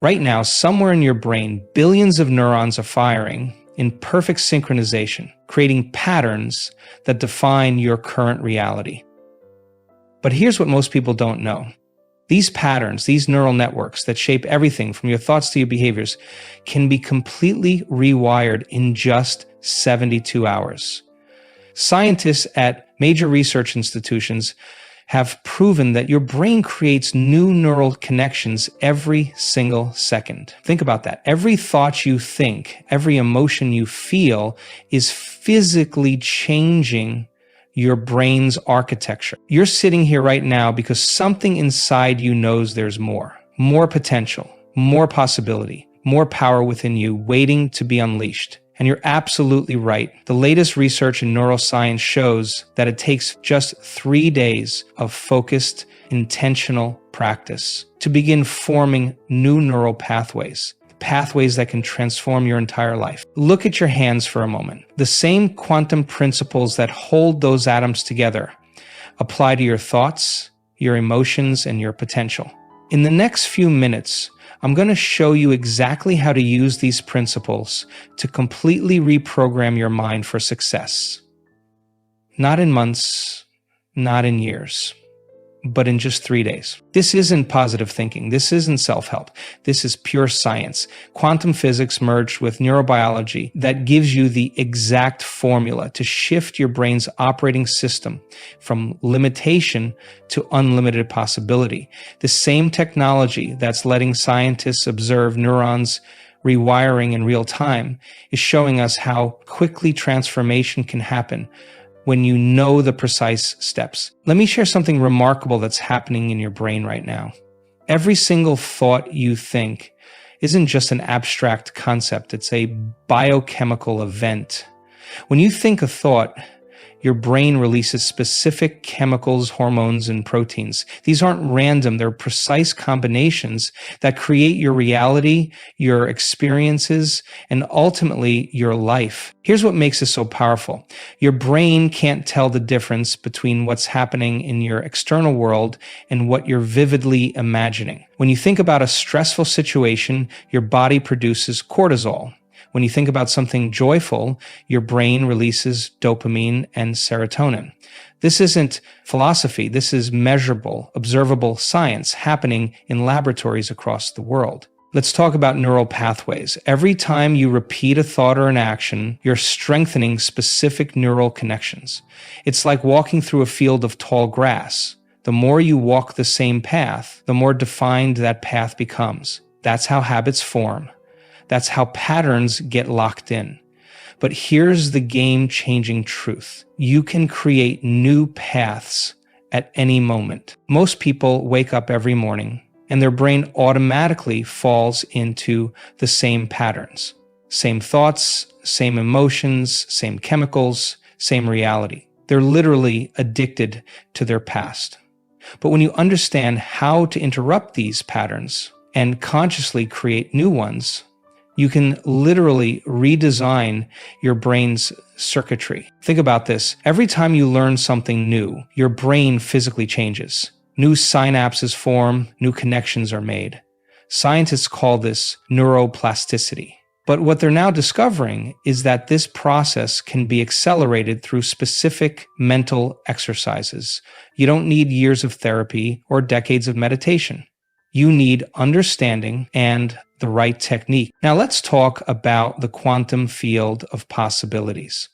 Right now, somewhere in your brain, billions of neurons are firing in perfect synchronization, creating patterns that define your current reality. But here's what most people don't know. These patterns, these neural networks that shape everything from your thoughts to your behaviors, can be completely rewired in just 72 hours. Scientists at major research institutions have proven that your brain creates new neural connections every single second. Think about that. Every thought you think, every emotion you feel is physically changing your brain's architecture. You're sitting here right now because something inside you knows there's more potential, more possibility, more power within you waiting to be unleashed. And you're absolutely right. The latest research in neuroscience shows that it takes just 3 days of focused, intentional practice to begin forming new neural pathways that can transform your entire life. Look at your hands for a moment. The same quantum principles that hold those atoms together apply to your thoughts, your emotions, and your potential. In the next few minutes, I'm going to show you exactly how to use these principles to completely reprogram your mind for success. Not in months, not in years, but in just 3 days. This isn't positive thinking. This isn't self-help. This is pure science. Quantum physics merged with neurobiology that gives you the exact formula to shift your brain's operating system from limitation to unlimited possibility. The same technology that's letting scientists observe neurons rewiring in real time is showing us how quickly transformation can happen when you know the precise steps. Let me share something remarkable that's happening in your brain right now. Every single thought you think isn't just an abstract concept, it's a biochemical event. When you think a thought, your brain releases specific chemicals, hormones, and proteins. These aren't random, they're precise combinations that create your reality, your experiences, and ultimately your life. Here's what makes this so powerful. Your brain can't tell the difference between what's happening in your external world and what you're vividly imagining. When you think about a stressful situation, your body produces cortisol. When you think about something joyful, your brain releases dopamine and serotonin. This isn't philosophy. This is measurable, observable science happening in laboratories across the world. Let's talk about neural pathways. Every time you repeat a thought or an action, you're strengthening specific neural connections. It's like walking through a field of tall grass. The more you walk the same path, the more defined that path becomes. That's how habits form. That's how patterns get locked in. But here's the game-changing truth. You can create new paths at any moment. Most people wake up every morning and their brain automatically falls into the same patterns. Same thoughts, same emotions, same chemicals, same reality. They're literally addicted to their past. But when you understand how to interrupt these patterns and consciously create new ones, you can literally redesign your brain's circuitry. Think about this. Every time you learn something new, your brain physically changes. New synapses form, new connections are made. Scientists call this neuroplasticity. But what they're now discovering is that this process can be accelerated through specific mental exercises. You don't need years of therapy or decades of meditation. You need understanding and the right technique. Now let's talk about the quantum field of possibilities.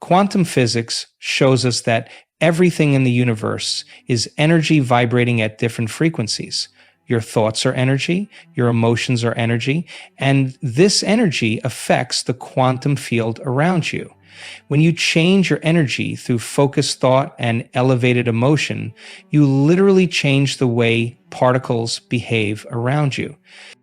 Quantum physics shows us that everything in the universe is energy vibrating at different frequencies. Your thoughts are energy, your emotions are energy, and this energy affects the quantum field around you. When you change your energy through focused thought and elevated emotion, you literally change the way particles behave around you.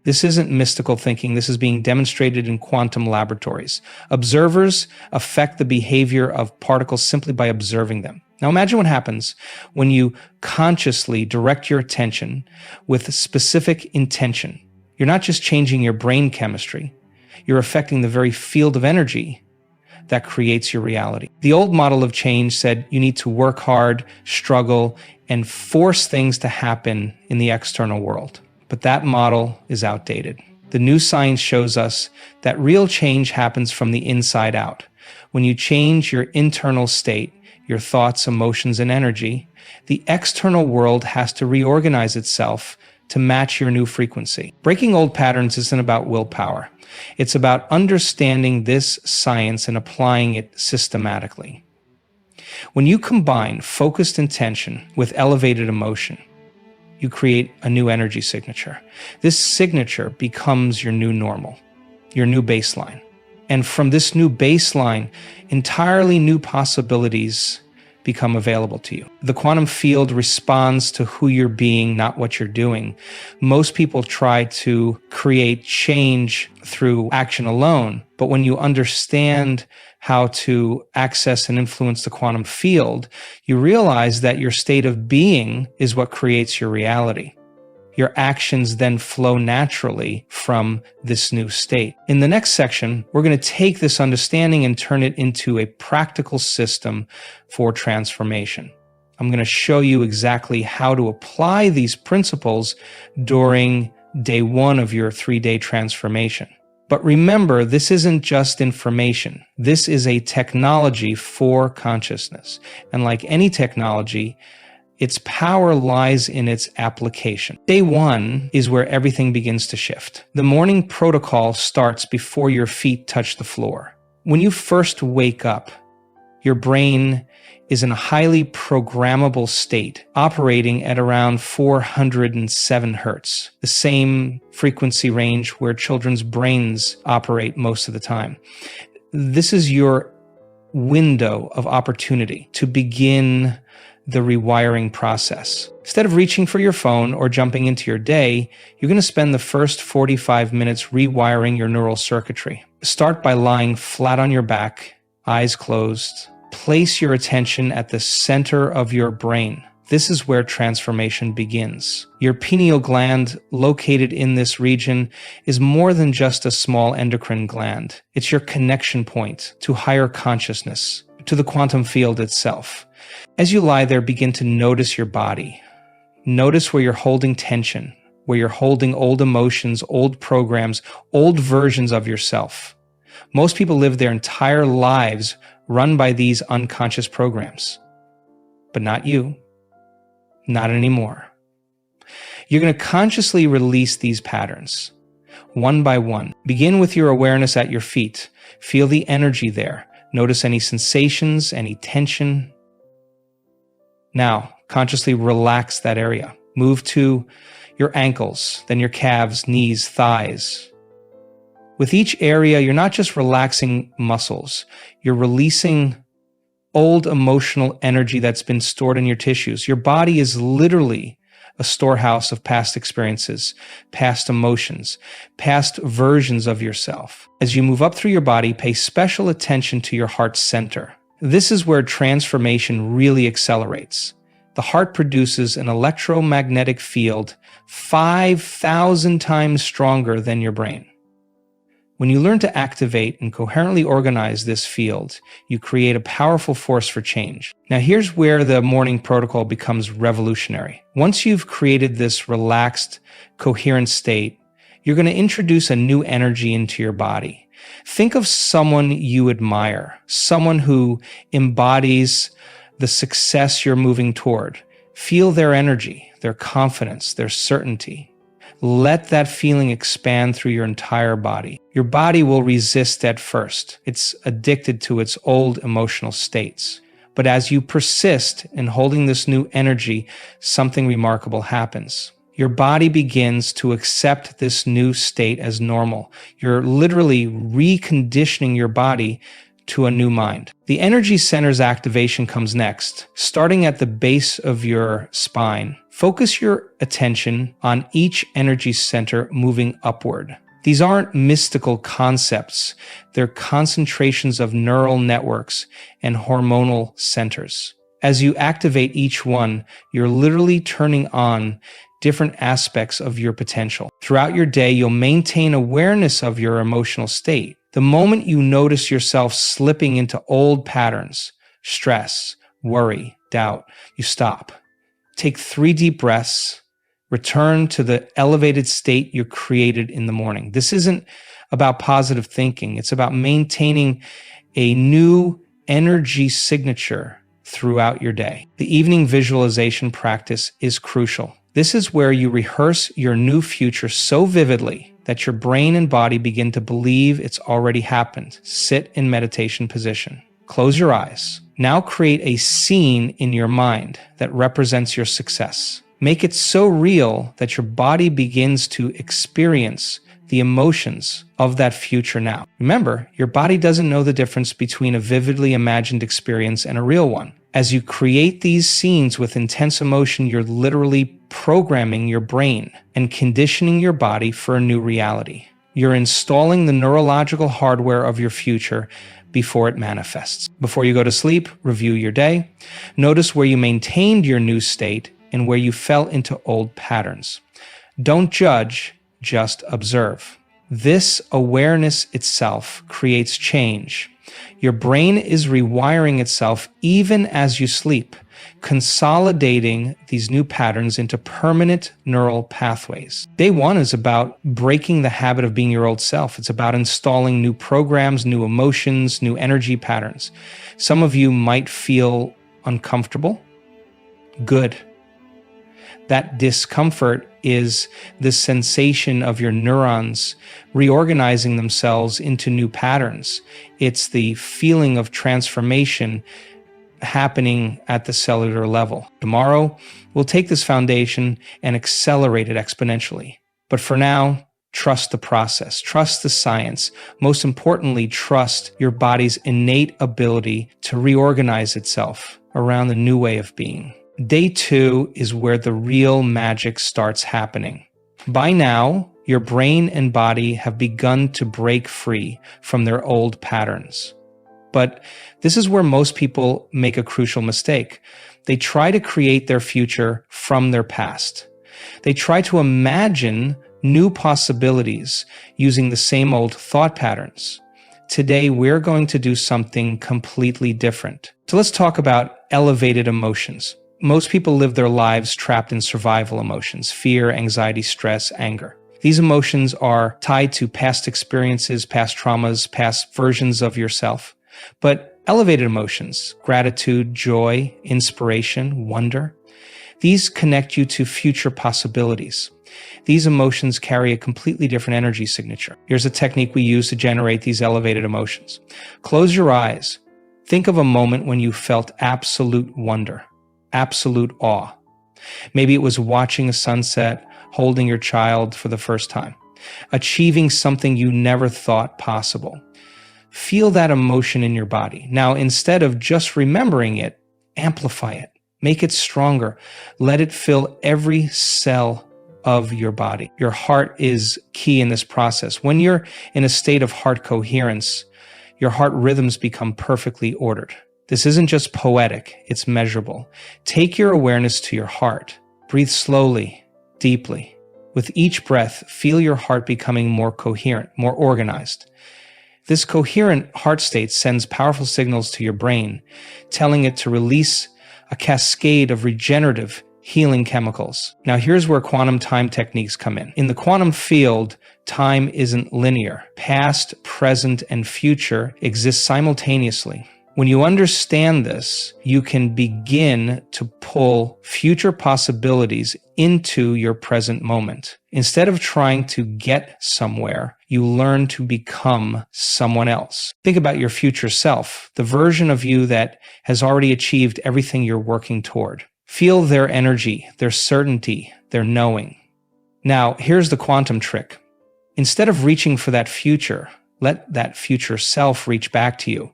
This isn't mystical thinking. This is being demonstrated in quantum laboratories. Observers affect the behavior of particles simply by observing them. Now imagine what happens when you consciously direct your attention with specific intention. You're not just changing your brain chemistry, you're affecting the very field of energy that creates your reality. The old model of change said you need to work hard, struggle, and force things to happen in the external world. But that model is outdated. The new science shows us that real change happens from the inside out. When you change your internal state, your thoughts, emotions, and energy, the external world has to reorganize itself to match your new frequency. Breaking old patterns isn't about willpower. It's about understanding this science and applying it systematically. When you combine focused intention with elevated emotion, you create a new energy signature. This signature becomes your new normal, your new baseline. And from this new baseline, entirely new possibilities become available to you. The quantum field responds to who you're being, not what you're doing. Most people try to create change through action alone, but when you understand how to access and influence the quantum field, you realize that your state of being is what creates your reality. Your actions then flow naturally from this new state. In the next section, we're going to take this understanding and turn it into a practical system for transformation. I'm going to show you exactly how to apply these principles during day 1 of your 3-day transformation. But remember, this isn't just information. This is a technology for consciousness. And like any technology, its power lies in its application. Day 1 is where everything begins to shift. The morning protocol starts before your feet touch the floor. When you first wake up, your brain is in a highly programmable state, operating at around 407 hertz, the same frequency range where children's brains operate most of the time. This is your window of opportunity to begin the rewiring process. Instead of reaching for your phone or jumping into your day, you're going to spend the first 45 minutes rewiring your neural circuitry. Start by lying flat on your back, eyes closed. Place your attention at the center of your brain. This is where transformation begins. Your pineal gland, located in this region, is more than just a small endocrine gland. It's your connection point to higher consciousness, to the quantum field itself. As you lie there, begin to notice your body. Notice where you're holding tension, where you're holding old emotions, old programs, old versions of yourself. Most people live their entire lives run by these unconscious programs. But not you. Not anymore. You're going to consciously release these patterns, one by one. Begin with your awareness at your feet. Feel the energy there. Notice any sensations, any tension. Now, consciously relax that area. Move to your ankles, then your calves, knees, thighs. With each area, you're not just relaxing muscles, you're releasing old emotional energy that's been stored in your tissues. Your body is literally a storehouse of past experiences, past emotions, past versions of yourself. As you move up through your body, pay special attention to your heart's center. This is where transformation really accelerates. The heart produces an electromagnetic field 5,000 times stronger than your brain. When you learn to activate and coherently organize this field, you create a powerful force for change. Now, here's where the morning protocol becomes revolutionary. Once you've created this relaxed, coherent state, you're going to introduce a new energy into your body. Think of someone you admire, someone who embodies the success you're moving toward. Feel their energy, their confidence, their certainty. Let that feeling expand through your entire body. Your body will resist at first. It's addicted to its old emotional states. But as you persist in holding this new energy, something remarkable happens. Your body begins to accept this new state as normal. You're literally reconditioning your body to a new mind. The energy center's activation comes next. Starting at the base of your spine, focus your attention on each energy center moving upward. These aren't mystical concepts. They're concentrations of neural networks and hormonal centers. As you activate each one, you're literally turning on different aspects of your potential. Throughout your day, you'll maintain awareness of your emotional state. The moment you notice yourself slipping into old patterns, stress, worry, doubt, you stop. Take 3 deep breaths, Return to the elevated state you created in the morning. This isn't about positive thinking. It's about maintaining a new energy signature throughout your day. The evening visualization practice is crucial. This is where you rehearse your new future so vividly that your brain and body begin to believe it's already happened. Sit in meditation position. Close your eyes. Now create a scene in your mind that represents your success. Make it so real that your body begins to experience the emotions of that future now. Remember, your body doesn't know the difference between a vividly imagined experience and a real one. As you create these scenes with intense emotion, you're literally programming your brain and conditioning your body for a new reality. You're installing the neurological hardware of your future before it manifests. Before you go to sleep, review your day. Notice where you maintained your new state and where you fell into old patterns. Don't judge, just observe. This awareness itself creates change. Your brain is rewiring itself even as you sleep, consolidating these new patterns into permanent neural pathways. Day one is about breaking the habit of being your old self. It's about installing new programs, new emotions, new energy patterns. Some of you might feel uncomfortable. Good. That discomfort is the sensation of your neurons reorganizing themselves into new patterns. It's the feeling of transformation happening at the cellular level. Tomorrow, we'll take this foundation and accelerate it exponentially. But for now, trust the process, trust the science. Most importantly, trust your body's innate ability to reorganize itself around the new way of being. Day two is where the real magic starts happening. By now, your brain and body have begun to break free from their old patterns. But this is where most people make a crucial mistake. They try to create their future from their past. They try to imagine new possibilities using the same old thought patterns. Today, we're going to do something completely different. So let's talk about elevated emotions. Most people live their lives trapped in survival emotions: fear, anxiety, stress, anger. These emotions are tied to past experiences, past traumas, past versions of yourself. But elevated emotions, gratitude, joy, inspiration, wonder, these connect you to future possibilities. These emotions carry a completely different energy signature. Here's a technique we use to generate these elevated emotions. Close your eyes. Think of a moment when you felt absolute wonder, absolute awe. Maybe it was watching a sunset, holding your child for the first time, achieving something you never thought possible. Feel that emotion in your body. Now, instead of just remembering it, amplify it. Make it stronger. Let it fill every cell of your body. Your heart is key in this process. When you're in a state of heart coherence, your heart rhythms become perfectly ordered. This isn't just poetic, it's measurable. Take your awareness to your heart. Breathe slowly, deeply. With each breath, feel your heart becoming more coherent, more organized. This coherent heart state sends powerful signals to your brain, telling it to release a cascade of regenerative healing chemicals. Now, here's where quantum time techniques come in. In the quantum field, time isn't linear. Past, present, and future exist simultaneously. When you understand this, you can begin to pull future possibilities into your present moment. Instead of trying to get somewhere, you learn to become someone else. Think about your future self, the version of you that has already achieved everything you're working toward. Feel their energy, their certainty, their knowing. Now, here's the quantum trick. Instead of reaching for that future, let that future self reach back to you.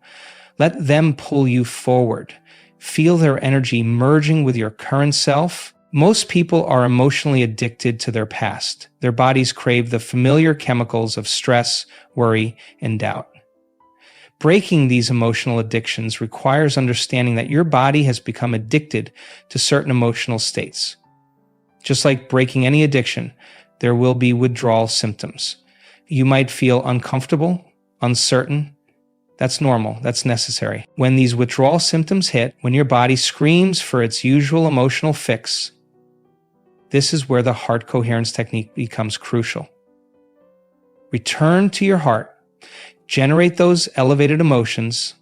Let them pull you forward. Feel their energy merging with your current self. Most people are emotionally addicted to their past. Their bodies crave the familiar chemicals of stress, worry, and doubt. Breaking these emotional addictions requires understanding that your body has become addicted to certain emotional states. Just like breaking any addiction, there will be withdrawal symptoms. You might feel uncomfortable, uncertain. That's normal. That's necessary. When these withdrawal symptoms hit, when your body screams for its usual emotional fix, This is where the heart coherence technique becomes crucial. Return to your heart, generate those elevated emotions,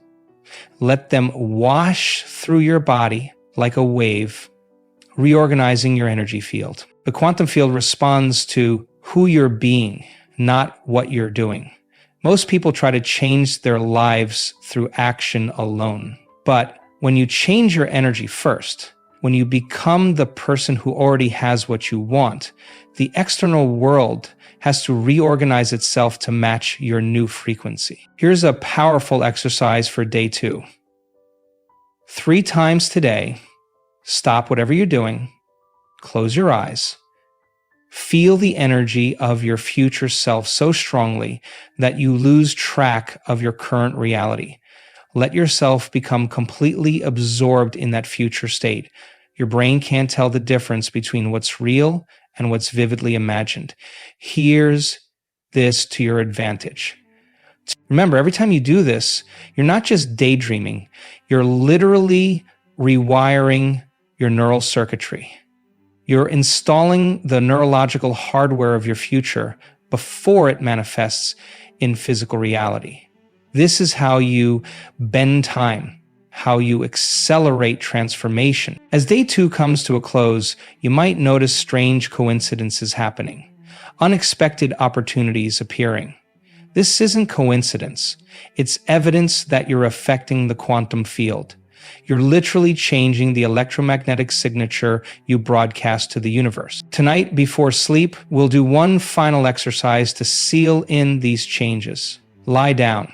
let them wash through your body like a wave, reorganizing your energy field. The quantum field responds to who you're being, not what you're doing. Most people try to change their lives through action alone. But when you change your energy first, when you become the person who already has what you want, the external world has to reorganize itself to match your new frequency. Here's a powerful exercise for day 2. 3 times today, stop whatever you're doing, close your eyes, feel the energy of your future self so strongly that you lose track of your current reality. Let yourself become completely absorbed in that future state. Your brain can't tell the difference between what's real and what's vividly imagined. Here's this to your advantage. Remember, every time you do this, you're not just daydreaming, you're literally rewiring your neural circuitry. You're installing the neurological hardware of your future before it manifests in physical reality. This is how you bend time, how you accelerate transformation. As day 2 comes to a close, you might notice strange coincidences happening, unexpected opportunities appearing. This isn't coincidence. It's evidence that you're affecting the quantum field. You're literally changing the electromagnetic signature you broadcast to the universe. Tonight, before sleep, we'll do one final exercise to seal in these changes. Lie down.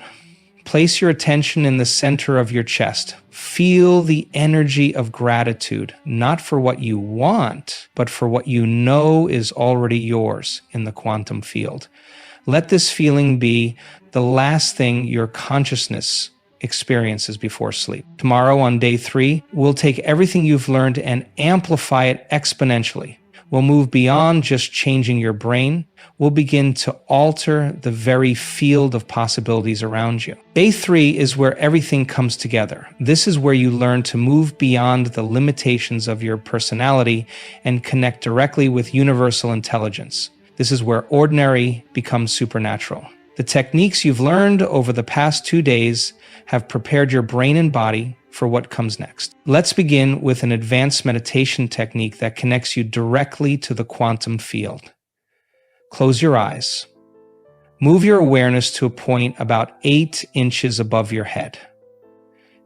Place your attention in the center of your chest. Feel the energy of gratitude, not for what you want, but for what you know is already yours in the quantum field. Let this feeling be the last thing your consciousness experiences before sleep. Tomorrow on day 3, we'll take everything you've learned and amplify it exponentially. We'll move beyond just changing your brain. We'll begin to alter the very field of possibilities around you. Day 3 is where everything comes together. This is where you learn to move beyond the limitations of your personality and connect directly with universal intelligence. This is where ordinary becomes supernatural. The techniques you've learned over the past 2 days have prepared your brain and body for what comes next. Let's begin with an advanced meditation technique that connects you directly to the quantum field. Close your eyes. Move your awareness to a point about 8 inches above your head.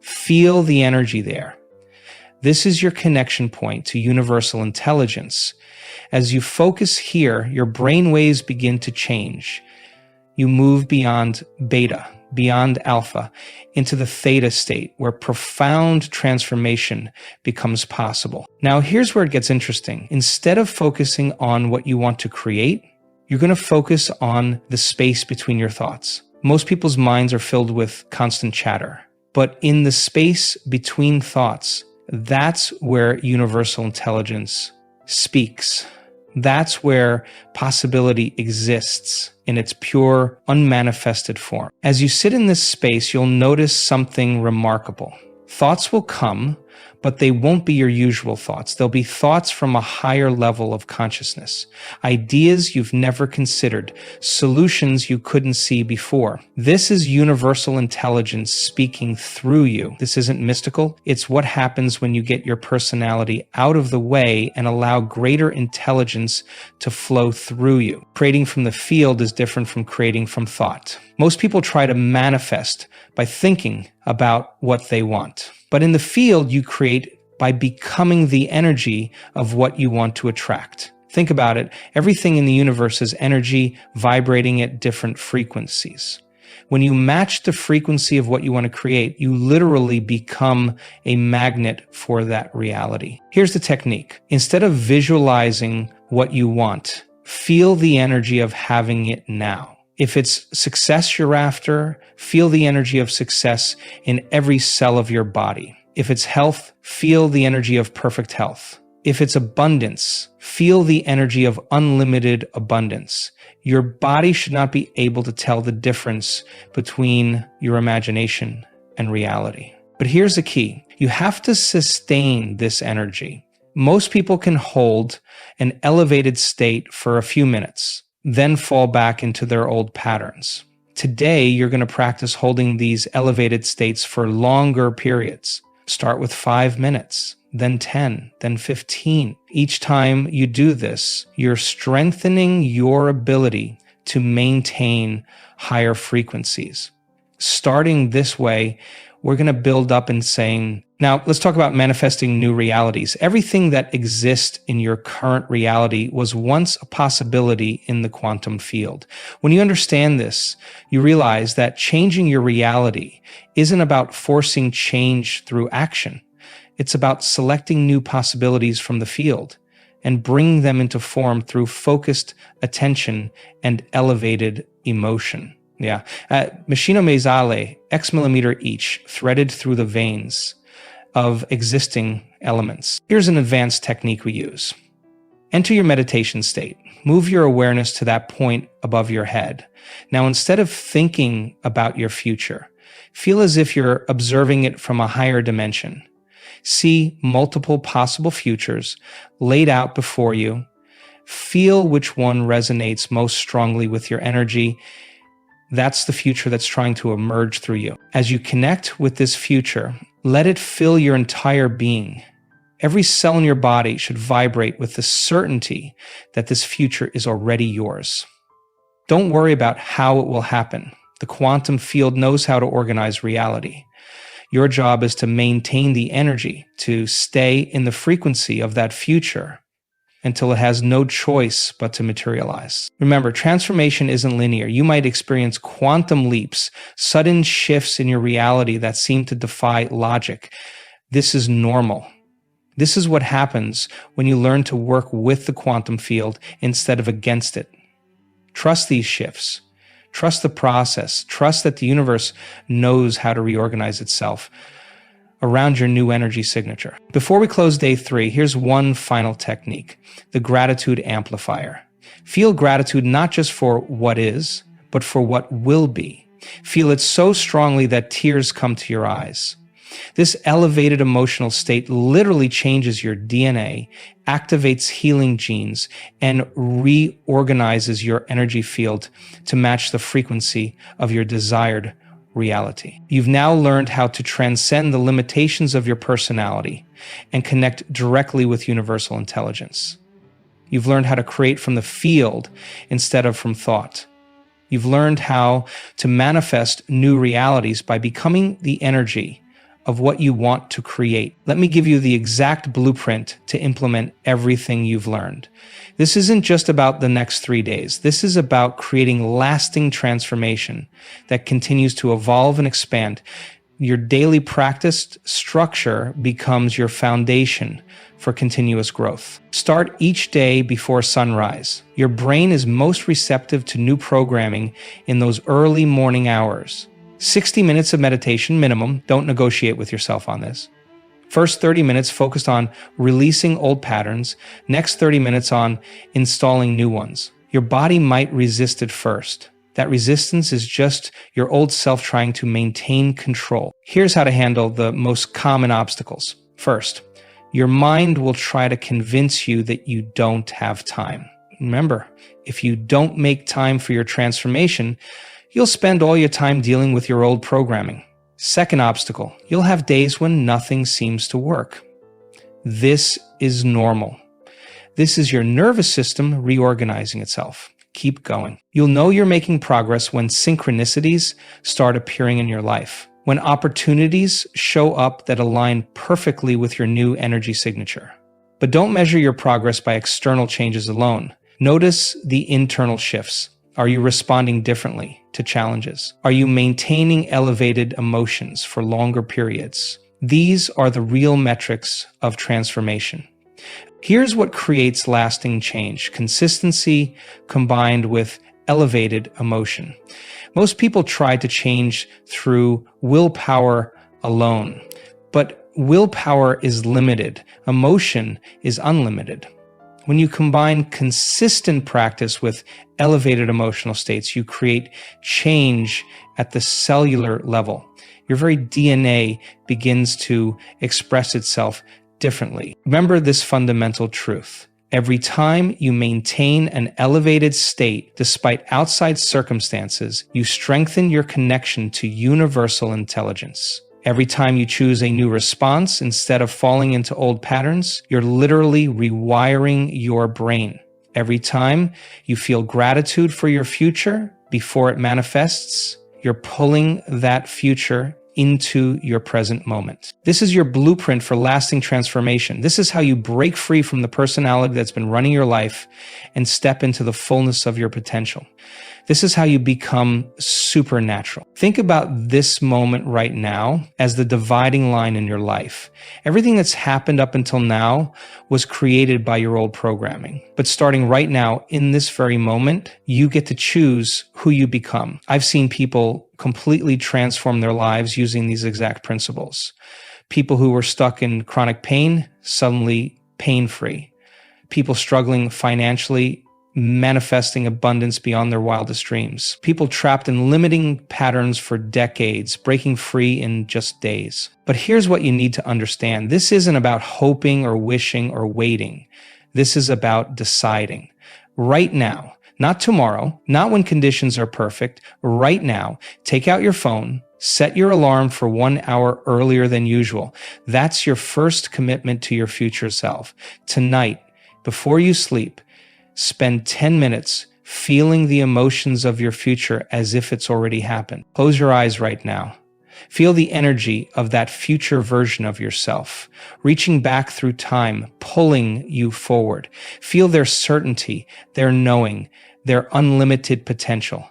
Feel the energy there. This is your connection point to universal intelligence. As you focus here, your brain waves begin to change. You move beyond beta, beyond alpha, into the theta state, where profound transformation becomes possible. Now, here's where it gets interesting. Instead of focusing on what you want to create, you're going to focus on the space between your thoughts. Most people's minds are filled with constant chatter, but in the space between thoughts, that's where universal intelligence speaks. That's where possibility exists in its pure, unmanifested form. As you sit in this space, you'll notice something remarkable. Thoughts will come, but they won't be your usual thoughts. They'll be thoughts from a higher level of consciousness, ideas you've never considered, solutions you couldn't see before. This is universal intelligence speaking through you. This isn't mystical. It's what happens when you get your personality out of the way and allow greater intelligence to flow through you. Creating from the field is different from creating from thought. Most people try to manifest by thinking about what they want. But in the field, you create by becoming the energy of what you want to attract. Think about it. Everything in the universe is energy vibrating at different frequencies. When you match the frequency of what you want to create, you literally become a magnet for that reality. Here's the technique. Instead of visualizing what you want, feel the energy of having it now. If it's success you're after, feel the energy of success in every cell of your body. If it's health, feel the energy of perfect health. If it's abundance, feel the energy of unlimited abundance. Your body should not be able to tell the difference between your imagination and reality. But here's the key. You have to sustain this energy. Most people can hold an elevated state for a few minutes, then fall back into their old patterns. Today, you're going to practice holding these elevated states for longer periods. Start with 5 minutes, then 10, then 15. Each time you do this, you're strengthening your ability to maintain higher frequencies. Starting this way, we're going to build up and saying, now let's talk about manifesting new realities. Everything that exists in your current reality was once a possibility in the quantum field. When you understand this, you realize that changing your reality isn't about forcing change through action. It's about selecting new possibilities from the field and bringing them into form through focused attention and elevated emotion. Machino mezale, X millimeter each, threaded through the veins of existing elements. Here's an advanced technique we use. Enter your meditation state. Move your awareness to that point above your head. Now, instead of thinking about your future, feel as if you're observing it from a higher dimension. See multiple possible futures laid out before you. Feel which one resonates most strongly with your energy. That's the future that's trying to emerge through you. As you connect with this future, let it fill your entire being. Every cell in your body should vibrate with the certainty that this future is already yours. Don't worry about how it will happen. The quantum field knows how to organize reality. Your job is to maintain the energy, to stay in the frequency of that future until it has no choice but to materialize. Remember, transformation isn't linear. You might experience quantum leaps, sudden shifts in your reality that seem to defy logic. This is normal. This is what happens when you learn to work with the quantum field instead of against it. Trust these shifts. Trust the process. Trust that the universe knows how to reorganize itself around your new energy signature. Before we close day 3, here's one final technique, the gratitude amplifier. Feel gratitude not just for what is, but for what will be. Feel it so strongly that tears come to your eyes. This elevated emotional state literally changes your DNA, activates healing genes, and reorganizes your energy field to match the frequency of your desired reality. You've now learned how to transcend the limitations of your personality and connect directly with universal intelligence. You've learned how to create from the field instead of from thought. You've learned how to manifest new realities by becoming the energy of what you want to create. Let me give you the exact blueprint to implement everything you've learned. This isn't just about the next 3 days. This is about creating lasting transformation that continues to evolve and expand. Your daily practiced structure becomes your foundation for continuous growth. Start each day before sunrise. Your brain is most receptive to new programming in those early morning hours. 60 minutes of meditation minimum. Don't negotiate with yourself on this. First 30 minutes focused on releasing old patterns. Next 30 minutes on installing new ones. Your body might resist at first. That resistance is just your old self trying to maintain control. Here's how to handle the most common obstacles. First, your mind will try to convince you that you don't have time. Remember, if you don't make time for your transformation, you'll spend all your time dealing with your old programming. Second obstacle, you'll have days when nothing seems to work. This is normal. This is your nervous system reorganizing itself. Keep going. You'll know you're making progress when synchronicities start appearing in your life, when opportunities show up that align perfectly with your new energy signature. But don't measure your progress by external changes alone. Notice the internal shifts. Are you responding differently to challenges? Are you maintaining elevated emotions for longer periods? These are the real metrics of transformation. Here's what creates lasting change: consistency combined with elevated emotion. Most people try to change through willpower alone, but willpower is limited. Emotion is unlimited. When you combine consistent practice with elevated emotional states, you create change at the cellular level. Your very DNA begins to express itself differently. Remember this fundamental truth. Every time you maintain an elevated state despite outside circumstances, you strengthen your connection to universal intelligence. Every time you choose a new response instead of falling into old patterns, you're literally rewiring your brain. Every time you feel gratitude for your future before it manifests, you're pulling that future into your present moment. This is your blueprint for lasting transformation. This is how you break free from the personality that's been running your life and step into the fullness of your potential. This is how you become supernatural. Think about this moment right now as the dividing line in your life. Everything that's happened up until now was created by your old programming. But starting right now, in this very moment, you get to choose who you become. I've seen people completely transform their lives using these exact principles. People who were stuck in chronic pain, suddenly pain-free. People struggling financially, manifesting abundance beyond their wildest dreams. People trapped in limiting patterns for decades, breaking free in just days. But here's what you need to understand. This isn't about hoping or wishing or waiting. This is about deciding. Right now, not tomorrow, not when conditions are perfect. Right now, take out your phone, set your alarm for 1 hour earlier than usual. That's your first commitment to your future self. Tonight, before you sleep, spend 10 minutes feeling the emotions of your future as if it's already happened. Close your eyes right now. Feel the energy of that future version of yourself, reaching back through time, pulling you forward. Feel their certainty, their knowing, their unlimited potential.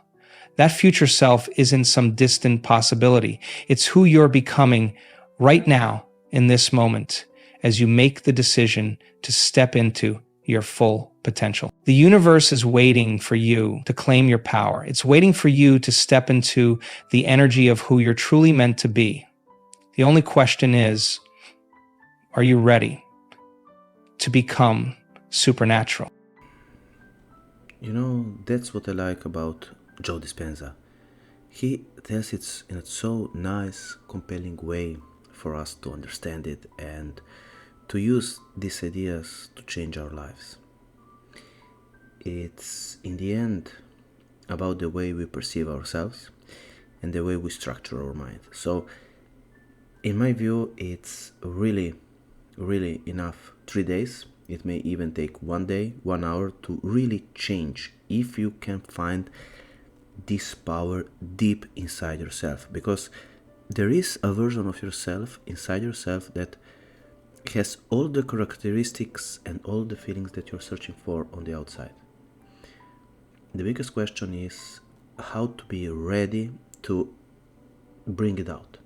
That future self isn't some distant possibility. It's who you're becoming right now in this moment as you make the decision to step into your full potential. The universe is waiting for you to claim your power. It's waiting for you to step into the energy of who you're truly meant to be. The only question is, are you ready to become supernatural? You know, that's what I like about Joe Dispenza. He tells it in a so nice, compelling way for us to understand it and to use these ideas to change our lives. It's in the end about the way we perceive ourselves and the way we structure our mind. So, in my view, it's really, really enough 3 days. It may even take 1 day, 1 hour to really change if you can find this power deep inside yourself. Because there is a version of yourself inside yourself that has all the characteristics and all the feelings that you're searching for on the outside. The biggest question is how to be ready to bring it out.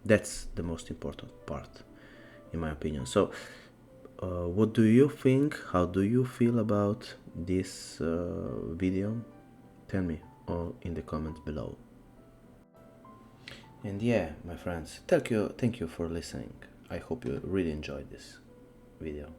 That's the most important part, in my opinion. So, what do you think? How do you feel about this video? Tell me all in the comments below. And yeah, my friends, thank you for listening. I hope you really enjoyed this video.